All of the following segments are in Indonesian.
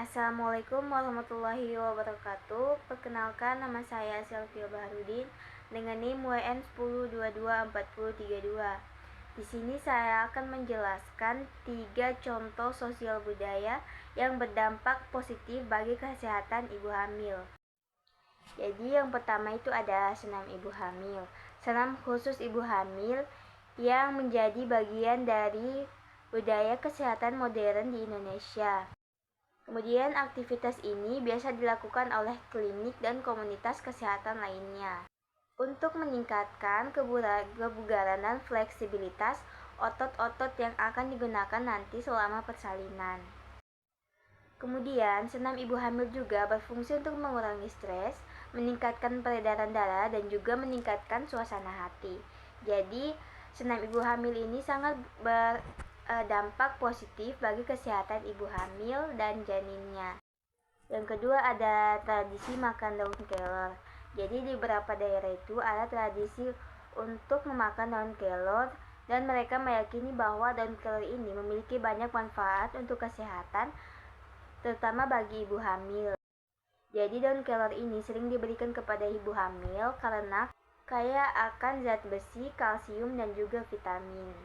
Assalamualaikum warahmatullahi wabarakatuh. Perkenalkan, nama saya Selvia Baharudin dengan NIM WN 10224032. Di sini saya akan menjelaskan 3 contoh sosial budaya yang berdampak positif bagi kesehatan ibu hamil. Jadi yang pertama itu ada senam ibu hamil. Senam khusus ibu hamil yang menjadi bagian dari budaya kesehatan modern di Indonesia. Kemudian aktivitas ini biasa dilakukan oleh klinik dan komunitas kesehatan lainnya untuk meningkatkan kebugaran dan fleksibilitas otot-otot yang akan digunakan nanti selama persalinan. Kemudian senam ibu hamil juga berfungsi untuk mengurangi stres, meningkatkan peredaran darah, dan juga meningkatkan suasana hati. Jadi senam ibu hamil ini sangat berdampak positif bagi kesehatan ibu hamil dan janinnya. Yang kedua ada tradisi makan daun kelor. Jadi di beberapa daerah itu ada tradisi untuk memakan daun kelor dan mereka meyakini bahwa daun kelor ini memiliki banyak manfaat untuk kesehatan, terutama bagi ibu hamil. Jadi daun kelor ini sering diberikan kepada ibu hamil karena kaya akan zat besi, kalsium, dan juga vitamin.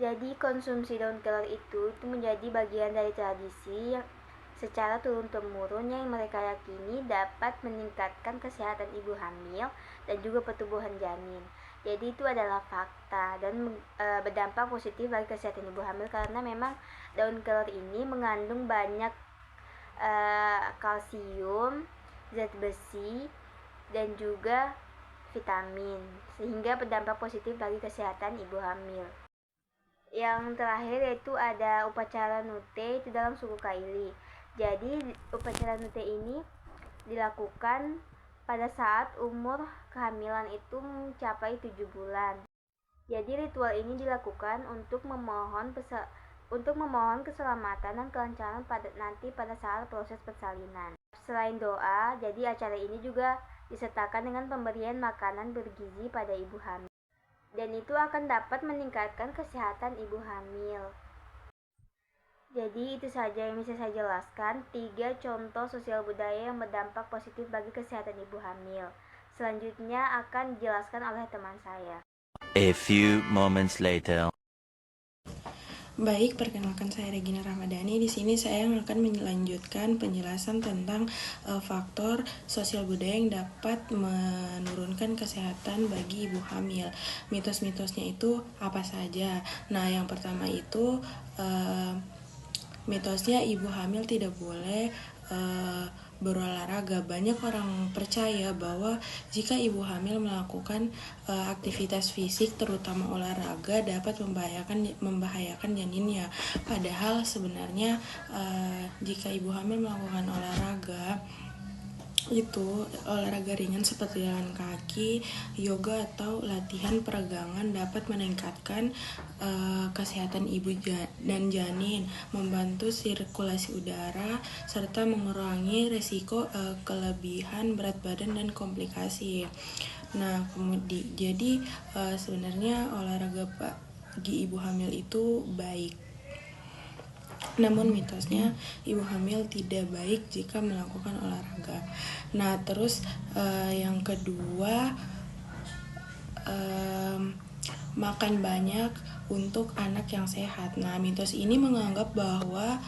Jadi konsumsi daun kelor itu menjadi bagian dari tradisi yang secara turun-temurun yang mereka yakini dapat meningkatkan kesehatan ibu hamil dan juga pertumbuhan janin. Jadi itu adalah fakta dan berdampak positif bagi kesehatan ibu hamil karena memang daun kelor ini mengandung banyak kalsium, zat besi, dan juga vitamin sehingga berdampak positif bagi kesehatan ibu hamil. Yang terakhir yaitu ada upacara nute itu dalam suku Kaili. Jadi upacara nute ini dilakukan pada saat umur kehamilan itu mencapai 7 bulan. Jadi ritual ini dilakukan untuk memohon keselamatan dan kelancaran pada saat proses persalinan. Selain doa, jadi acara ini juga disertakan dengan pemberian makanan bergizi pada ibu hamil. Dan itu akan dapat meningkatkan kesehatan ibu hamil. Jadi itu saja yang bisa saya jelaskan, 3 contoh sosial budaya yang berdampak positif bagi kesehatan ibu hamil. Selanjutnya akan dijelaskan oleh teman saya. A few moments later. Baik, perkenalkan saya Regina Ramadhani. Di sini saya akan melanjutkan penjelasan tentang faktor sosial budaya yang dapat menurunkan kesehatan bagi ibu hamil. Mitos-mitosnya itu apa saja? Nah, yang pertama itu mitosnya ibu hamil tidak boleh berolahraga. Banyak orang percaya bahwa jika ibu hamil melakukan aktivitas fisik terutama olahraga dapat membahayakan janinnya. Padahal sebenarnya jika ibu hamil melakukan olahraga ringan seperti jalan kaki, yoga, atau latihan peregangan dapat meningkatkan kesehatan ibu dan janin, membantu sirkulasi udara, serta mengurangi resiko kelebihan berat badan dan komplikasi. Nah, jadi sebenarnya olahraga bagi ibu hamil itu baik. Namun mitosnya ibu hamil tidak baik jika melakukan olahraga. Nah, terus yang kedua, makan banyak untuk anak yang sehat. Nah, mitos ini menganggap bahwa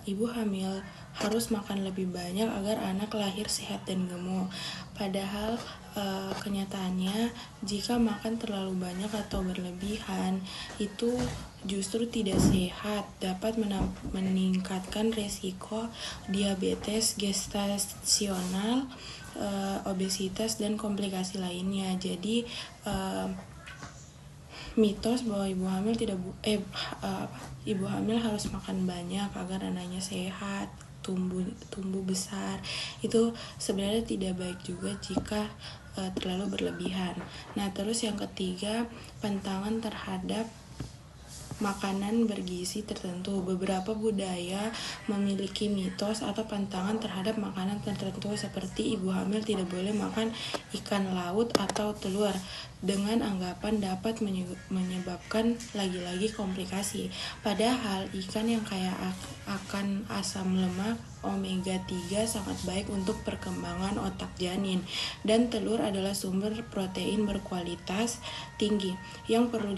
ibu hamil harus makan lebih banyak agar anak lahir sehat dan gemuk. Padahal kenyataannya jika makan terlalu banyak atau berlebihan itu justru tidak sehat, dapat meningkatkan resiko diabetes gestasional, obesitas, dan komplikasi lainnya. Jadi mitos bahwa ibu hamil harus makan banyak agar anaknya sehat, tumbuh besar, itu sebenarnya tidak baik juga jika terlalu berlebihan. Nah, terus yang ketiga, pantangan terhadap makanan bergizi tertentu. Beberapa budaya memiliki mitos atau pantangan terhadap makanan tertentu seperti ibu hamil tidak boleh makan ikan laut atau telur dengan anggapan dapat menyebabkan lagi-lagi komplikasi. Padahal ikan yang kaya akan asam lemak omega 3 sangat baik untuk perkembangan otak janin, dan telur adalah sumber protein berkualitas tinggi. Yang perlu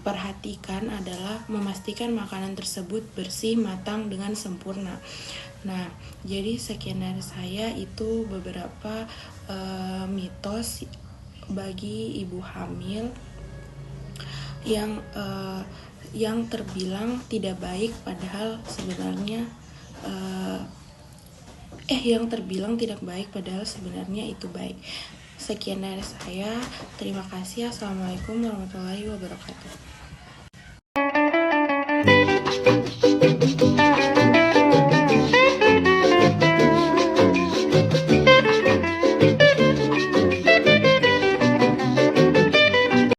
perhatikan adalah memastikan makanan tersebut bersih, matang dengan sempurna. Nah, jadi sekian dari saya, itu beberapa mitos bagi ibu hamil yang terbilang tidak baik, padahal sebenarnya itu baik. Sekian dari saya. Terima kasih. Assalamualaikum warahmatullahi wabarakatuh.